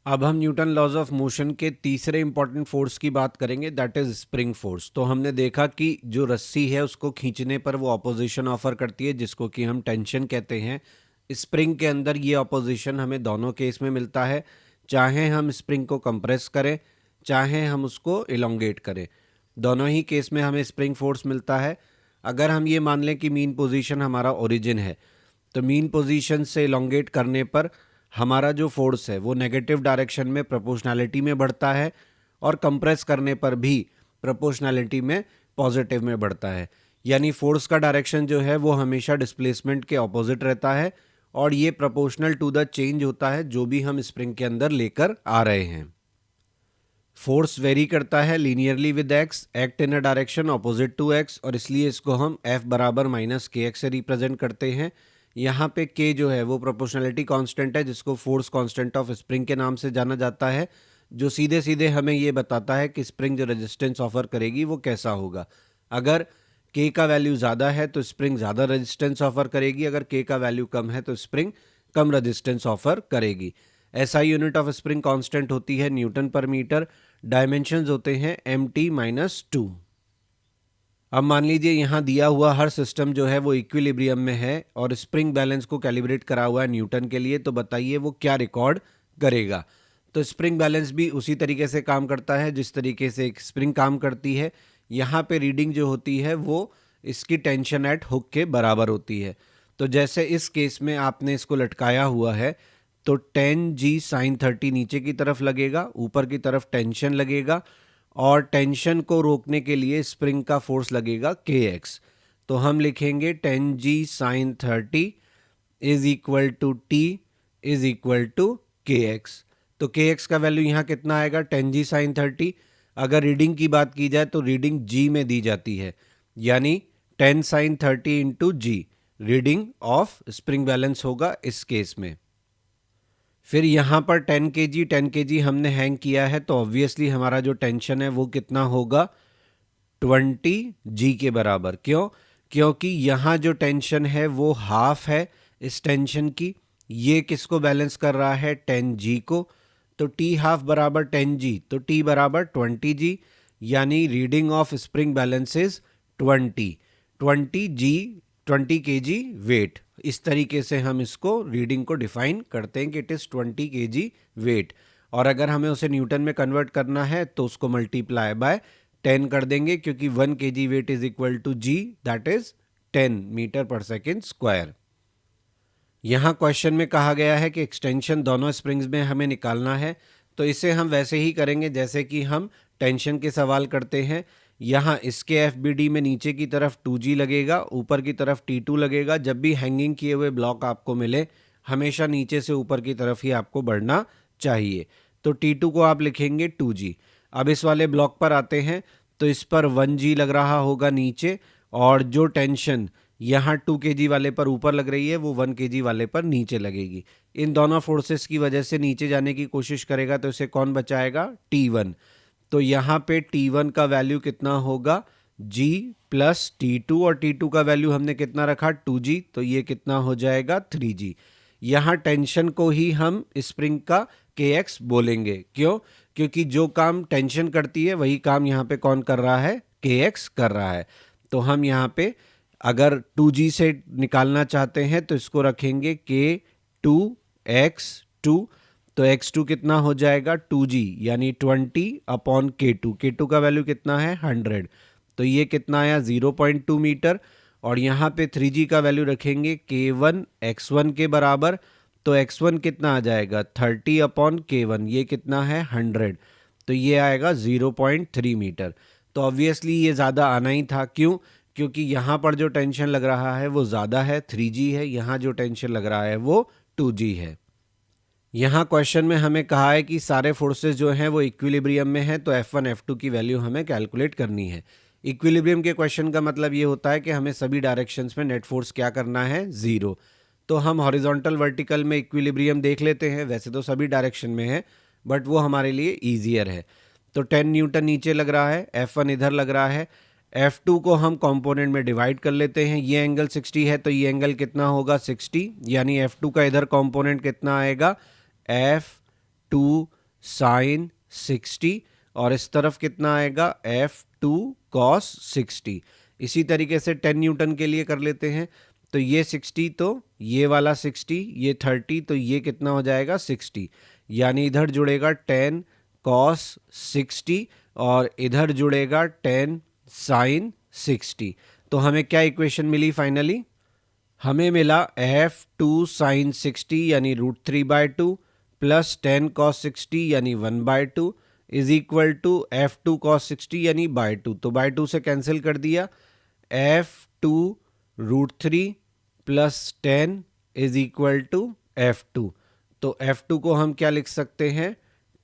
अब हम Newton laws of motion के तीसरे इंपॉर्टेंट फोर्स की बात करेंगे, दैट इज स्प्रिंग फोर्स। तो हमने देखा कि जो रस्सी है उसको खींचने पर वो ऑपोजिशन ऑफर करती है जिसको कि हम टेंशन कहते हैं। स्प्रिंग के अंदर ये ऑपोजिशन हमें दोनों केस में मिलता है, चाहे हम स्प्रिंग को कंप्रेस करें चाहे हम उसको इलोंगेट करें, दोनों ही केस में हमें स्प्रिंग फोर्स मिलता है। अगर हम ये मान लें कि मीन पोजीशन हमारा ओरिजिन है, तो मीन पोजीशन से इलोंगेट करने पर हमारा जो फोर्स है वो नेगेटिव डायरेक्शन में प्रोपोर्शनैलिटी में बढ़ता है और कंप्रेस करने पर भी प्रोपोर्शनैलिटी में पॉजिटिव में बढ़ता है। यानी फोर्स का डायरेक्शन जो है वो हमेशा डिस्प्लेसमेंट के ऑपोजिट रहता है और ये प्रोपोर्शनल टू द चेंज होता है जो भी हम स्प्रिंग के अंदर लेकर आ रहे हैं। फोर्स वेरी करता है linearly with x, act in a direction opposite to x, और इसलिए इसको हम एफ बराबर माइनस के एक्स से रिप्रेजेंट करते हैं। यहाँ पे के जो है वो प्रोपोर्शनलिटी कांस्टेंट है जिसको फोर्स कांस्टेंट ऑफ स्प्रिंग के नाम से जाना जाता है, जो सीधे सीधे हमें ये बताता है कि स्प्रिंग जो रेजिस्टेंस ऑफर करेगी वो कैसा होगा। अगर के का वैल्यू ज़्यादा है तो स्प्रिंग ज़्यादा रेजिस्टेंस ऑफर करेगी, अगर के का वैल्यू कम है तो स्प्रिंग कम रेजिस्टेंस ऑफर करेगी। SI unit of spring constant होती है न्यूटन पर मीटर, डायमेंशंस होते हैं mt-2। अब मान लीजिए यहाँ दिया हुआ हर सिस्टम जो है वो इक्विलिब्रियम में है और स्प्रिंग बैलेंस को कैलिब्रेट करा हुआ है न्यूटन के लिए, तो बताइए वो क्या रिकॉर्ड करेगा। तो स्प्रिंग बैलेंस भी उसी तरीके से काम करता है जिस तरीके से एक स्प्रिंग काम करती है। यहाँ पे रीडिंग जो होती है वो इसकी टेंशन एट हुक के बराबर होती है। तो जैसे इस केस में आपने इसको लटकाया हुआ है तो 10G sin 30 नीचे की तरफ लगेगा, ऊपर की तरफ टेंशन लगेगा और टेंशन को रोकने के लिए स्प्रिंग का फोर्स लगेगा kx। तो हम लिखेंगे 10G sin 30 is equal to T is equal to kx। तो kx का वैल्यू यहाँ कितना आएगा 10G sin 30। अगर रीडिंग की बात की जाए तो रीडिंग G में दी जाती है, यानी 10 sin 30 into G reading of spring balance होगा इस केस में। फिर यहाँ पर 10 kg हमने हैंग किया है तो ऑब्वियसली हमारा जो टेंशन है वो कितना होगा 20G के बराबर। क्यों? क्योंकि यहाँ जो टेंशन है वो हाफ है इस टेंशन की, ये किसको बैलेंस कर रहा है 10G को। तो T हाफ बराबर 10G, तो T बराबर 20G, यानी reading of spring balance is 20G 20 kg weight. इस तरीके से हम इसको रीडिंग को डिफाइन करते हैं कि इट इज़ 20 kg वेट। और अगर हमें उसे न्यूटन में कन्वर्ट करना है तो उसको मल्टीप्लाई बाय 10 कर देंगे क्योंकि 1 kg weight is equal to G, that is 10 metre per second square. यहाँ क्वेश्चन में कहा गया है कि एक्सटेंशन दोनों स्प्रिंग्स में हमें निकालना है, तो इसे हम वैसे ही करेंगे जैसे कि हम टेंशन के सवाल करते हैं। यहाँ इसके FBD में नीचे की तरफ 2G लगेगा, ऊपर की तरफ T2 लगेगा। जब भी हैंगिंग किए हुए ब्लॉक आपको मिले हमेशा नीचे से ऊपर की तरफ ही आपको बढ़ना चाहिए। तो T2 को आप लिखेंगे 2G। अब इस वाले ब्लॉक पर आते हैं तो इस पर 1G लग रहा होगा नीचे, और जो टेंशन यहाँ 2 kg वाले पर ऊपर लग रही है वो 1 kg वाले पर नीचे लगेगी। इन दोनों फोर्सेस की वजह से नीचे जाने की कोशिश करेगा तो इसे कौन बचाएगा T1। तो यहाँ पे T1 का वैल्यू कितना होगा G प्लस T2, और T2 का वैल्यू हमने कितना रखा 2G, तो ये कितना हो जाएगा 3G। यहाँ टेंशन को ही हम स्प्रिंग का kx बोलेंगे। क्यों? क्योंकि जो काम टेंशन करती है वही काम यहाँ पे कौन कर रहा है kx कर रहा है। तो हम यहाँ पे अगर 2G से निकालना चाहते हैं तो इसको रखेंगे K2x2, तो x2 कितना हो जाएगा 2G यानी 20/K2। K2 का वैल्यू कितना है 100, तो ये कितना आया 0.2 मीटर। और यहाँ पे 3G का वैल्यू रखेंगे K1 x1 के बराबर, तो x1 कितना आ जाएगा 30/K1, ये कितना है 100, तो ये आएगा 0.3 मीटर। तो ऑब्वियसली ये ज़्यादा आना ही था। क्यों? क्योंकि यहाँ पर जो टेंशन लग रहा है वो ज़्यादा है 3G है, यहाँ जो टेंशन लग रहा है वो 2G है। यहाँ क्वेश्चन में हमें कहा है कि सारे फोर्सेस जो हैं वो इक्विलिब्रियम में हैं, तो F1 F2 की वैल्यू हमें कैलकुलेट करनी है। इक्विलिब्रियम के क्वेश्चन का मतलब ये होता है कि हमें सभी डायरेक्शंस में नेट फोर्स क्या करना है 0। तो हम हॉरिजॉन्टल वर्टिकल में इक्विलिब्रियम देख लेते हैं, वैसे तो सभी डायरेक्शन में है बट वो हमारे लिए ईजियर है। तो 10 न्यूटन नीचे लग रहा है, F1 इधर लग रहा है, F2 को हम कंपोनेंट में डिवाइड कर लेते हैं। ये एंगल 60 है तो ये एंगल कितना होगा 60, यानी F2 का इधर कंपोनेंट कितना आएगा F2 साइन 60 और इस तरफ कितना आएगा F2 cos 60। इसी तरीके से 10 न्यूटन के लिए कर लेते हैं। तो ये 60 तो ये वाला 60, ये 30 तो ये कितना हो जाएगा 60, यानी इधर जुड़ेगा 10 cos 60 और इधर जुड़ेगा 10 sin 60। तो हमें क्या इक्वेशन मिली फाइनली? हमें मिला F2 sin 60 यानी √3/2 प्लस 10 cos 60 यानी 1/2 is equal to F2 cos 60 यानी /2। तो /2 से कैंसिल कर दिया। F2 √3 plus 10 is equal to F2। तो F2 को हम क्या लिख सकते हैं?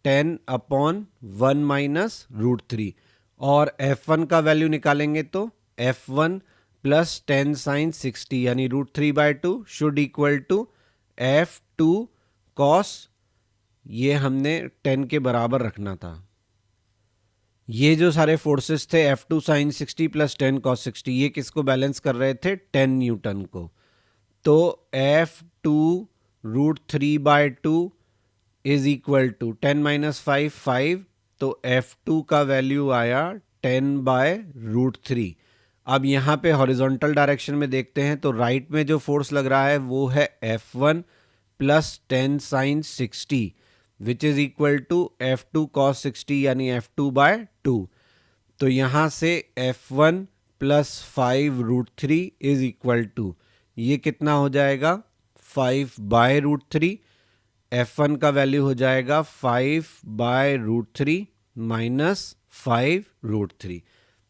10/1 माइनस √3। और F1 का वैल्यू निकालेंगे तो F1 प्लस 10 sin 60 यानी √3/2 should equal to F2 cos, ये हमने 10 के बराबर रखना था। ये जो सारे फोर्सेस थे F2 sin 60 प्लस 10 cos 60, ये किसको बैलेंस कर रहे थे? 10 न्यूटन को। तो F2 √3/2 is equal to 10 minus 5, तो F2 का वैल्यू आया 10/√3। अब यहाँ पे हॉरिजॉन्टल डायरेक्शन में देखते हैं तो राइट में जो फोर्स लग रहा है वो है F1 plus 10 sin 60 which is equal to F2 cos 60 यानी F2/2। तो यहाँ से F1 plus 5√3 is equal to, ये कितना हो जाएगा? 5/√3। F1 का वैल्यू हो जाएगा 5/√3 माइनस 5√3।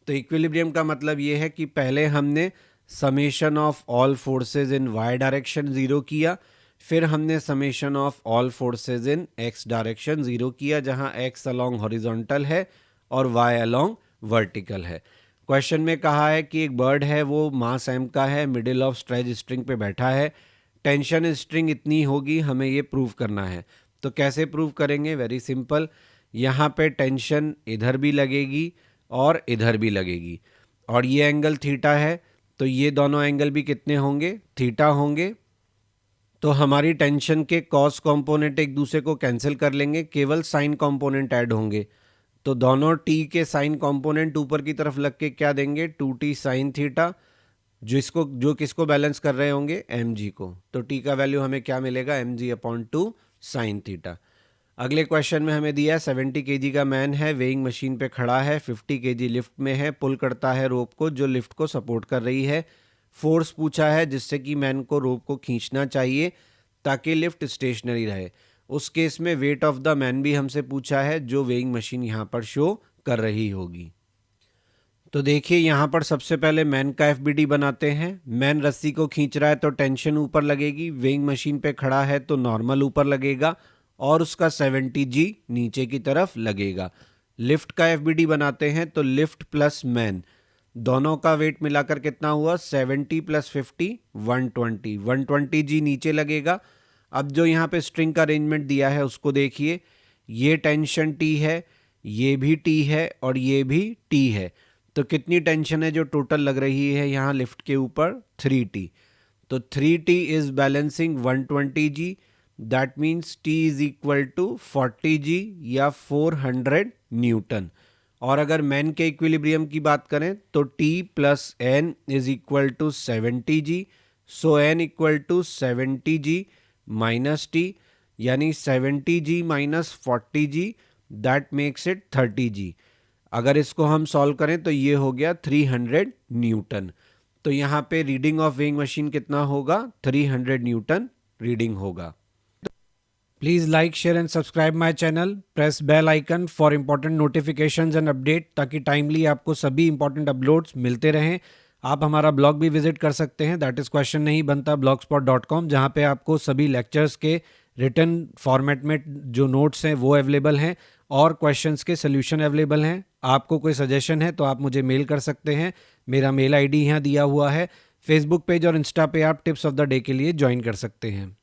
तो इक्विलिब्रियम का मतलब ये है कि पहले हमने summation of all forces in y direction 0 किया, फिर हमने summation of all forces in x direction 0 किया, जहां x अलोंग हॉरिजॉन्टल है और y अलोंग वर्टिकल है। क्वेश्चन में कहा है कि एक बर्ड है, वो मास m का है, मिडिल ऑफ स्ट्रेच स्ट्रिंग पे बैठा है, टेंशन स्ट्रिंग इतनी होगी, हमें ये प्रूव करना है। तो कैसे प्रूव करेंगे? वेरी सिंपल, यहाँ पे टेंशन इधर भी लगेगी और इधर भी लगेगी, और ये एंगल थीटा है, तो ये दोनों एंगल भी कितने होंगे? थीटा होंगे। तो हमारी टेंशन के कॉस कंपोनेंट एक दूसरे को कैंसिल कर लेंगे, केवल साइन कंपोनेंट ऐड होंगे। तो दोनों टी के साइन कंपोनेंट ऊपर की तरफ लग के क्या देंगे? 2t साइन थीटा, जो किसको बैलेंस कर रहे होंगे? mg को। तो टी का वैल्यू हमें क्या मिलेगा? mg/2 sine theta. अगले क्वेश्चन में हमें दिया है 70 kg का मैन है, वेइंग मशीन पे खड़ा है, 50 kg लिफ्ट में है, पुल करता है रोप को जो लिफ्ट को सपोर्ट कर रही है। फोर्स पूछा है जिससे कि मैन को रोप को खींचना चाहिए ताकि लिफ्ट स्टेशनरी रहे। उस केस में वेट ऑफ द मैन भी हमसे पूछा है, जो वेइंग मशीन यहाँ पर शो कर रही होगी। तो देखिए यहाँ पर सबसे पहले मैन का FBD बनाते हैं। मैन रस्सी को खींच रहा है तो टेंशन ऊपर लगेगी, वेइंग मशीन पे खड़ा है तो नॉर्मल ऊपर लगेगा और उसका 70G नीचे की तरफ लगेगा। लिफ्ट का FBD बनाते हैं तो लिफ्ट प्लस मैन दोनों का वेट मिलाकर कितना हुआ? 70 प्लस 50 120, 120G नीचे लगेगा। अब जो यहाँ पे स्ट्रिंग का अरेंजमेंट दिया है उसको देखिए, ये टेंशन T है, ये भी T है और ये भी T है। तो कितनी टेंशन है जो टोटल लग रही है यहाँ लिफ्ट के ऊपर? 3T। तो 3T is balancing 120G, that means T is equal to 40G या 400 न्यूटन। और अगर मैन के इक्विलिब्रियम की बात करें तो T plus N is equal to 70G, so N equal to 70G minus T, यानी 70G minus 40G, that makes it 30G। अगर इसको हम सॉल्व करें तो ये हो गया 300 न्यूटन। तो यहाँ पे रीडिंग ऑफ वेइंग मशीन कितना होगा? 300 न्यूटन रीडिंग होगा। Please like, share and subscribe my channel, press bell icon for important notifications and update, ताकि टाइमली आपको सभी इंपॉर्टेंट अपलोड्स मिलते रहें। आप हमारा ब्लॉग भी विजिट कर सकते हैं, दैट इज़ क्वेश्चन नहीं बनता blogspot.com, जहाँ पे आपको सभी लेक्चर्स के रिटन फॉर्मेट में जो नोट्स हैं वो अवेलेबल हैं और क्वेश्चंस के सोल्यूशन अवेलेबल हैं। आपको कोई सजेशन है तो आप मुझे मेल कर सकते हैं, मेरा मेल ID यहाँ दिया हुआ है। फेसबुक पेज और इंस्टा पे आप टिप्स ऑफ द डे के लिए ज्वाइन कर सकते हैं।